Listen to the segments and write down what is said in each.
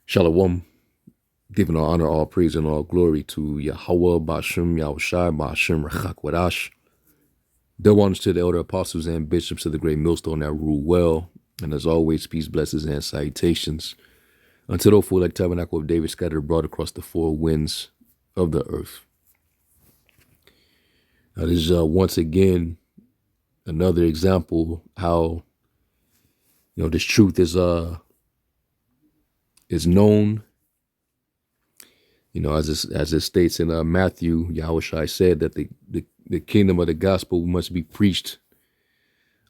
Shalom, giving all honor, all praise, and all glory to Yahweh, Bashem, Yahushai, Bashem, Rachak, Double honors to the elder apostles and bishops of the great millstone that rule well. And as always, peace, blessings, and salutations unto the full like tabernacle of David scattered abroad across the four winds of the earth. Now, this is once again another example how this truth is known. As it states in Matthew, Yahushua said that the kingdom of the gospel must be preached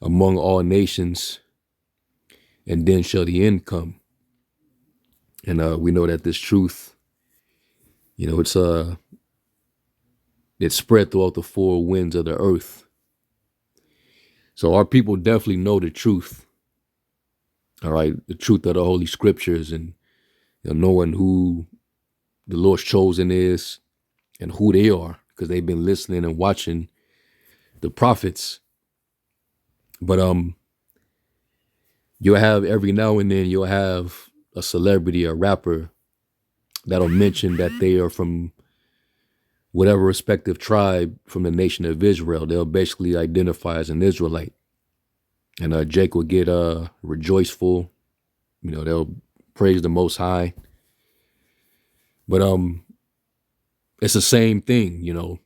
among all nations, and then shall the end come. And we know that this truth, it's spread throughout the four winds of the earth. So our people definitely know the truth. All right, the truth of the Holy Scriptures, and knowing who the Lord's chosen is and who they are, because they've been listening and watching the prophets. But you'll have every now and then you'll have a celebrity, a rapper that'll mention that they are from whatever respective tribe from the nation of Israel. They'll basically identify as an Israelite. And Jake will get rejoiceful. They'll praise the Most High. But it's the same thing, You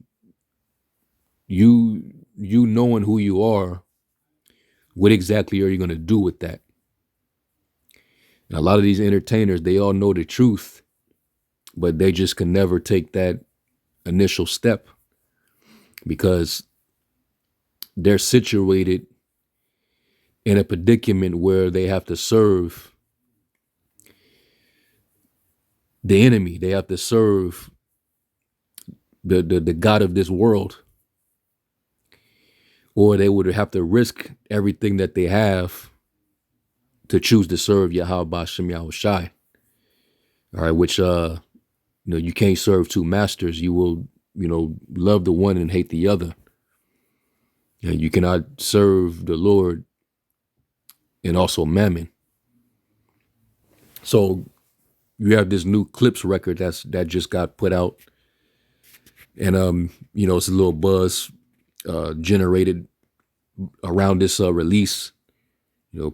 knowing who you are, what exactly are you going to do with that? And a lot of these entertainers, they all know the truth, but they just can never take that initial step because they're situated in a predicament where they have to serve the enemy. They have to serve the God of this world, or they would have to risk everything that they have to choose to serve Yahweh Bashem Yahushai. All right, which you can't serve two masters. You will love the one and hate the other. And you cannot serve the Lord and also Mammon. So you have this new Clipse record that just got put out, and it's a little buzz generated around this release.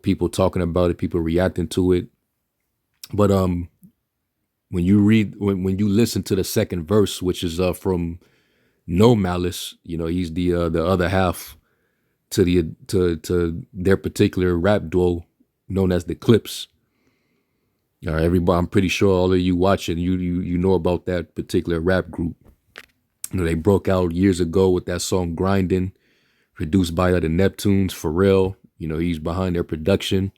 People talking about it, people reacting to it. But when you listen to the second verse, which is from No Malice, he's the other half to their particular rap duo known as the Clipse. Everybody, I'm pretty sure all of you watching, you know about that particular rap group. They broke out years ago with that song "Grindin'," produced by the Neptunes. Pharrell, he's behind their production,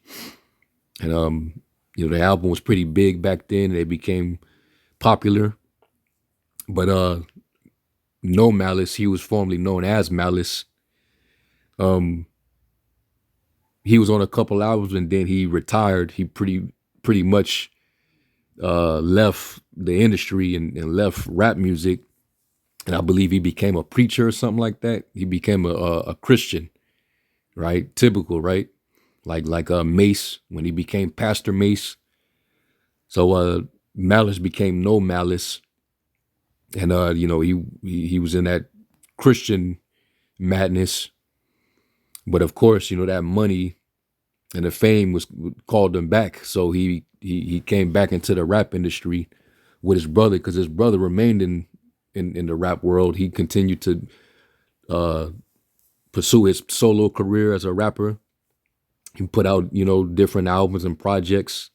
and the album was pretty big back then. They became popular, but No Malice, he was formerly known as Malice. He was on a couple albums and then he retired. He pretty much left the industry and left rap music. And I believe he became a preacher or something like that. He became a Christian, right? Typical, right? Like Mace, when he became Pastor Mace. So Malice became No Malice. And he was in that Christian madness. But of course, that money and the fame called him back. So he came back into the rap industry with his brother, because his brother remained in the rap world. He continued to pursue his solo career as a rapper. He put out, different albums and projects.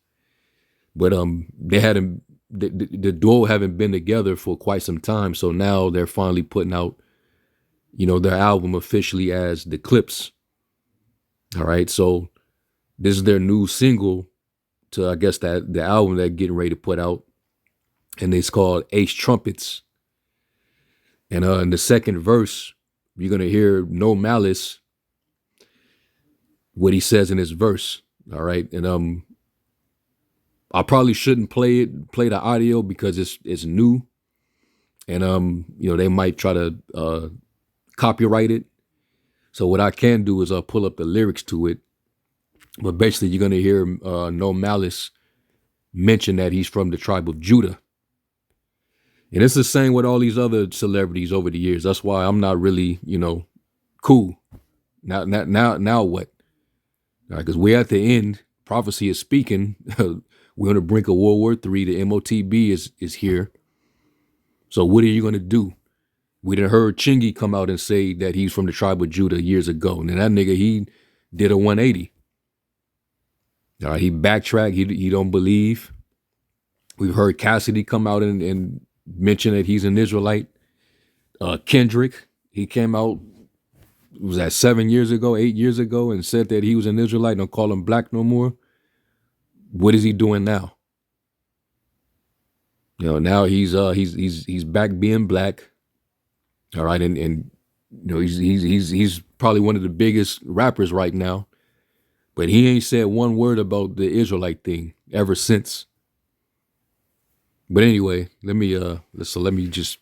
But the duo haven't been together for quite some time. So now they're finally putting out, their album officially as the Clipse. All right. So this is their new single to, I guess, that the album they're getting ready to put out. And it's called Ace Trumpets. And in the second verse, you're going to hear No Malice, what he says in his verse. All right. And I probably shouldn't play the audio because it's new. And they might try to copyright it. So what I can do is pull up the lyrics to it. But basically you're going to hear No Malice mention that he's from the tribe of Judah. And it's the same with all these other celebrities over the years. That's why I'm not really, cool. Now what? Because we're at the end. Prophecy is speaking. We're on the brink of World War III. The MOTB is here. So what are you going to do? We done heard Chingy come out and say that he's from the tribe of Judah years ago. And that nigga, he did a 180. All right, he backtracked. He don't believe. We've heard Cassidy come out and mention that he's an Israelite. Kendrick, he came out, was that 8 years ago, and said that he was an Israelite. Don't call him black no more. What is he doing now? Now he's back being black. All right, and he's probably one of the biggest rappers right now, but he ain't said one word about the Israelite thing ever since. But anyway, let me just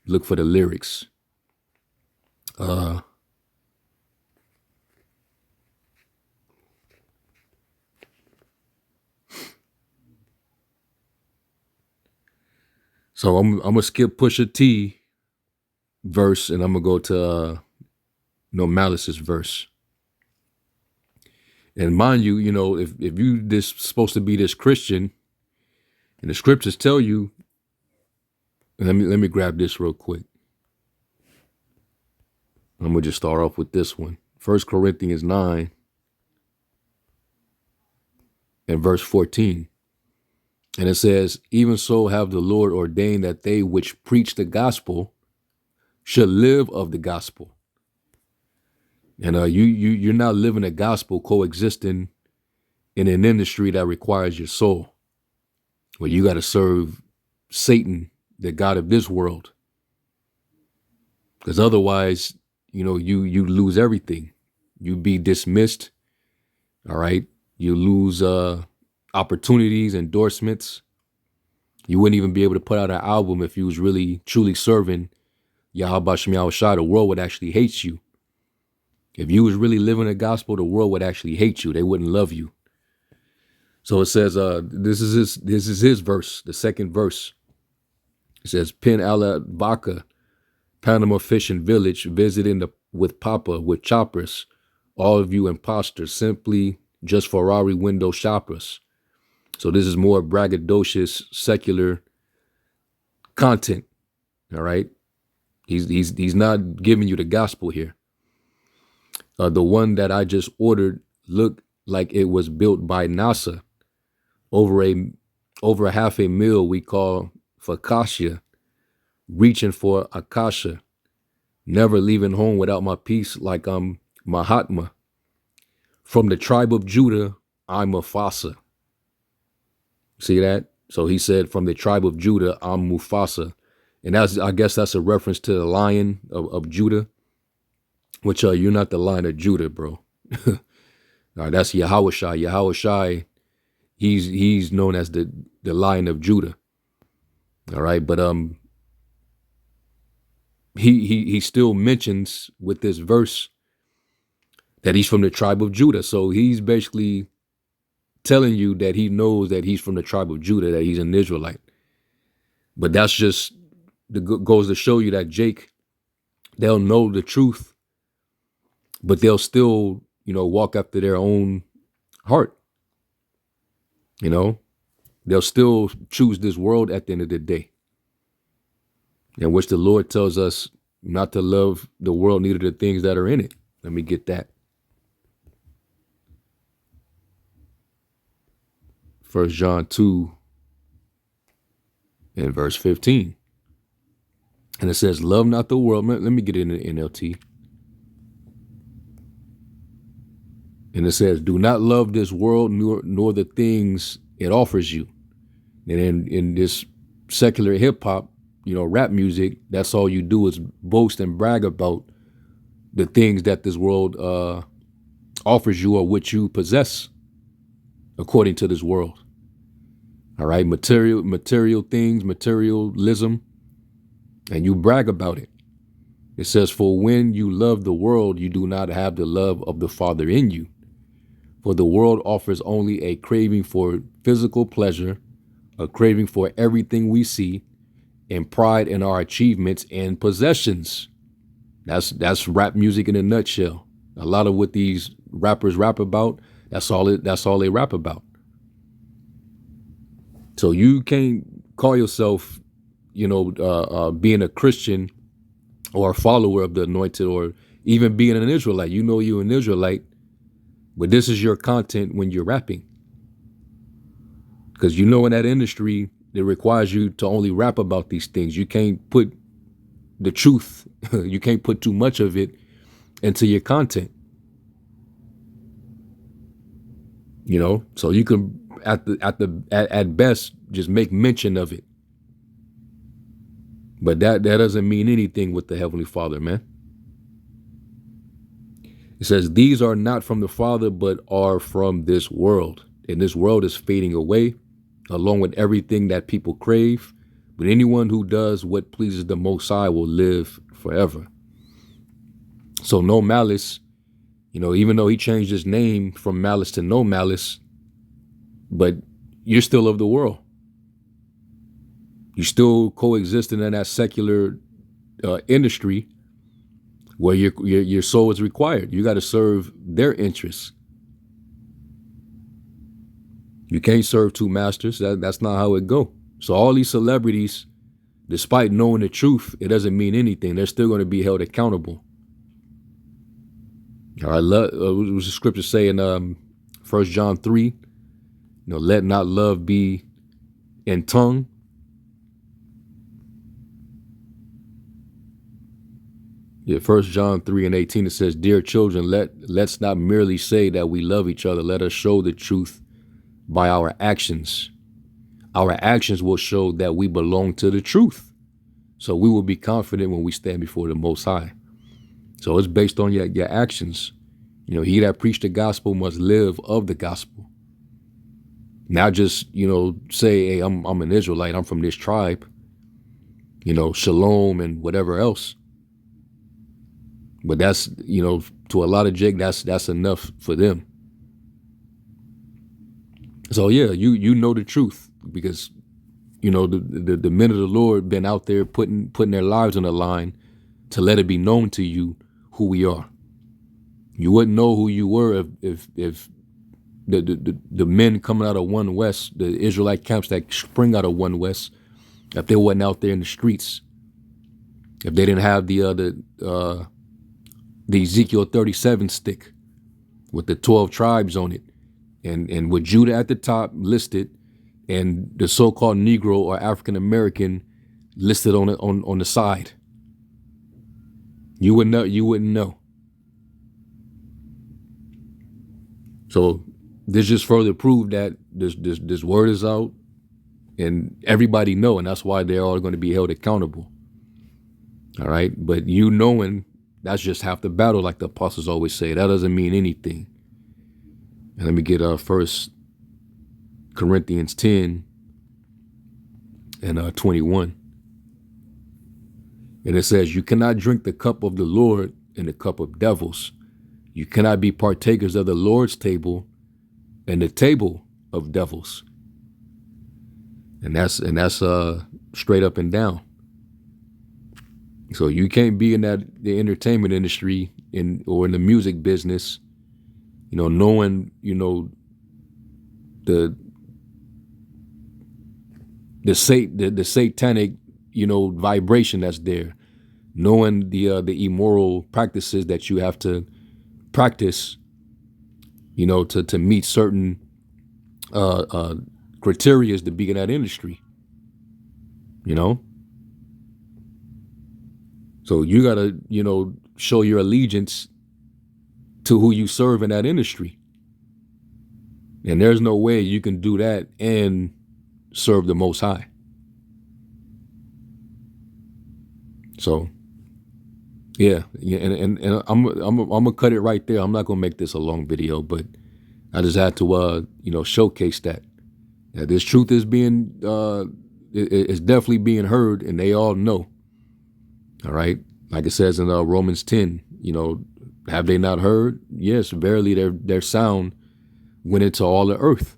look for the lyrics. So I'm gonna skip Pusha T verse and I'm gonna go to Malice's verse. And mind you, if you this supposed to be this Christian, and the scriptures tell you, let me grab this real quick. I'm gonna just start off with this one. 1 Corinthians 9 and verse 14. And it says, even so have the Lord ordained that they which preach the gospel should live of the gospel. And you're not living the gospel coexisting in an industry that requires your soul, where you got to serve Satan, the god of this world. Because otherwise, you lose everything. You be dismissed. All right. You lose opportunities, endorsements. You wouldn't even be able to put out an album if you was really truly serving Yahweh Shem Yahushua. The world would actually hate you. If you was really living the gospel, the world would actually hate you. They wouldn't love you. So it says, this is his verse, the second verse. It says, Pin ala Vaca, Panama Fishing Village, visiting with Papa with choppers. All of you imposters, simply just Ferrari window shoppers. So this is more braggadocious, secular content. All right. He's not giving you the gospel here. The one that I just ordered looked like it was built by NASA. Over $500,000 we call Fakasha, reaching for Akasha, never leaving home without my peace like I'm Mahatma. From the tribe of Judah, I'm Mufasa. See that? So he said, from the tribe of Judah, I'm Mufasa. And I guess that's a reference to the Lion of Judah, which you're not the Lion of Judah, bro. All right, that's Yahushua. Yahushua, he's known as the Lion of Judah. All right, but he still mentions with this verse that he's from the tribe of Judah. So he's basically telling you that he knows that he's from the tribe of Judah, that he's an Israelite. But that's just goes to show you that Jake, they'll know the truth, but they'll still, walk after their own heart. They'll still choose this world at the end of the day. In which the Lord tells us not to love the world, neither the things that are in it. Let me get that. 1 John 2 and verse 15. And it says, love not the world. Let me get it in the NLT. And it says, do not love this world nor the things it offers you. And in this secular hip hop, rap music, that's all you do is boast and brag about the things that this world offers you or which you possess according to this world. All right, material things, materialism, and you brag about it. It says, for when you love the world, you do not have the love of the Father in you. For the world offers only a craving for physical pleasure, a craving for everything we see, and pride in our achievements and possessions. That's rap music in a nutshell. A lot of what these rappers rap about, that's all they rap about. So you can't call yourself, being a Christian or a follower of the anointed, or even being an Israelite. You know you're an Israelite, but this is your content when you're rapping. Because in that industry, it requires you to only rap about these things. You can't put the truth, you can't put too much of it into your content. So you can at best just make mention of it. But that doesn't mean anything with the Heavenly Father, man. It says, these are not from the Father, but are from this world. And this world is fading away, along with everything that people crave. But anyone who does what pleases the Most High will live forever. So no malice, even though he changed his name from Malice to No Malice, but you're still of the world. You're still coexisting in that secular industry where your soul is required. You got to serve their interests. You can't serve two masters. That's not how it go. So all these celebrities, despite knowing the truth, it doesn't mean anything. They're still going to be held accountable. All right, what was the scripture say in 1 John 3? Let not love be in tongue. Yeah, 1 John 3:18, it says, dear children, let's not merely say that we love each other. Let us show the truth by our actions. Our actions will show that we belong to the truth. So we will be confident when we stand before the Most High. So it's based on your actions. He that preached the gospel must live of the gospel. Not just, say, hey, I'm an Israelite, I'm from this tribe, shalom and whatever else. But that's, to a lot of Jake, that's enough for them. So yeah, you know the truth, because the men of the Lord been out there putting their lives on the line to let it be known to you who we are. You wouldn't know who you were if the men coming out of One West, the Israelite camps that spring out of One West, if they wasn't out there in the streets, if they didn't have the Ezekiel 37 stick with the 12 tribes on it, and with Judah at the top listed, and the so-called Negro or African American listed on the side, you wouldn't know. So this just further proved that this word is out, and everybody know, and that's why they're all going to be held accountable. All right, but knowing, that's just half the battle, like the apostles always say. That doesn't mean anything. And let me get 1 Corinthians 10 and 21. And it says, you cannot drink the cup of the Lord and the cup of devils. You cannot be partakers of the Lord's table and the table of devils. And that's straight up and down. So you can't be in the entertainment industry or in the music business, knowing, the satanic, vibration that's there, knowing the immoral practices that you have to practice, to meet certain criteria to be in that industry, So you gotta, show your allegiance to who you serve in that industry. And there's no way you can do that and serve the Most High. So, yeah, and I'm gonna cut it right there. I'm not gonna make this a long video, but I just had to showcase that this truth is being it's definitely being heard, and they all know. All right, like it says in Romans 10, have they not heard? Yes, verily their sound went into all the earth.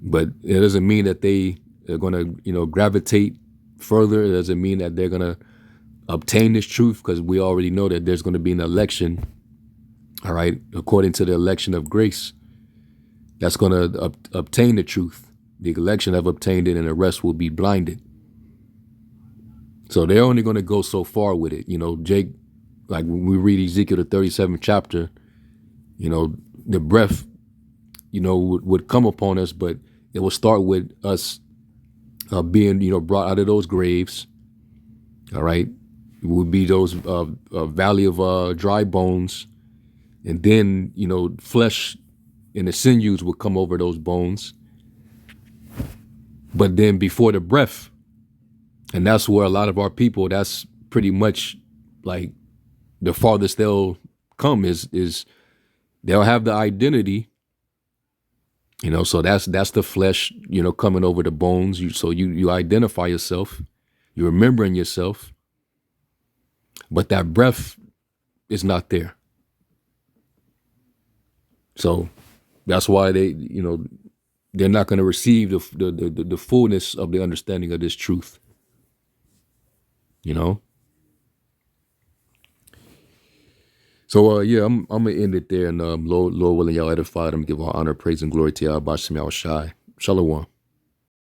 But it doesn't mean that they are going to, gravitate further. It doesn't mean that they're going to obtain this truth, because we already know that there's going to be an election, all right, according to the election of grace, that's going to obtain the truth. The election have obtained it, and the rest will be blinded. So they're only going to go so far with it. Jake, like when we read Ezekiel, the 37th chapter, the breath, would come upon us, but it will start with us being, brought out of those graves. All right. It would be those valley of dry bones. And then, flesh and the sinews would come over those bones. But then before the breath, and that's where a lot of our people, that's pretty much like the farthest they'll come is they'll have the identity, so that's the flesh, coming over the bones. So you identify yourself, you're remembering yourself, but that breath is not there. So that's why they're not going to receive the fullness of the understanding of this truth. So yeah, I'm gonna end it there, and Lord willing, y'all edified. I'm give all honor, praise, and glory to y'all. Bashim Yahweh Shai. Shalom.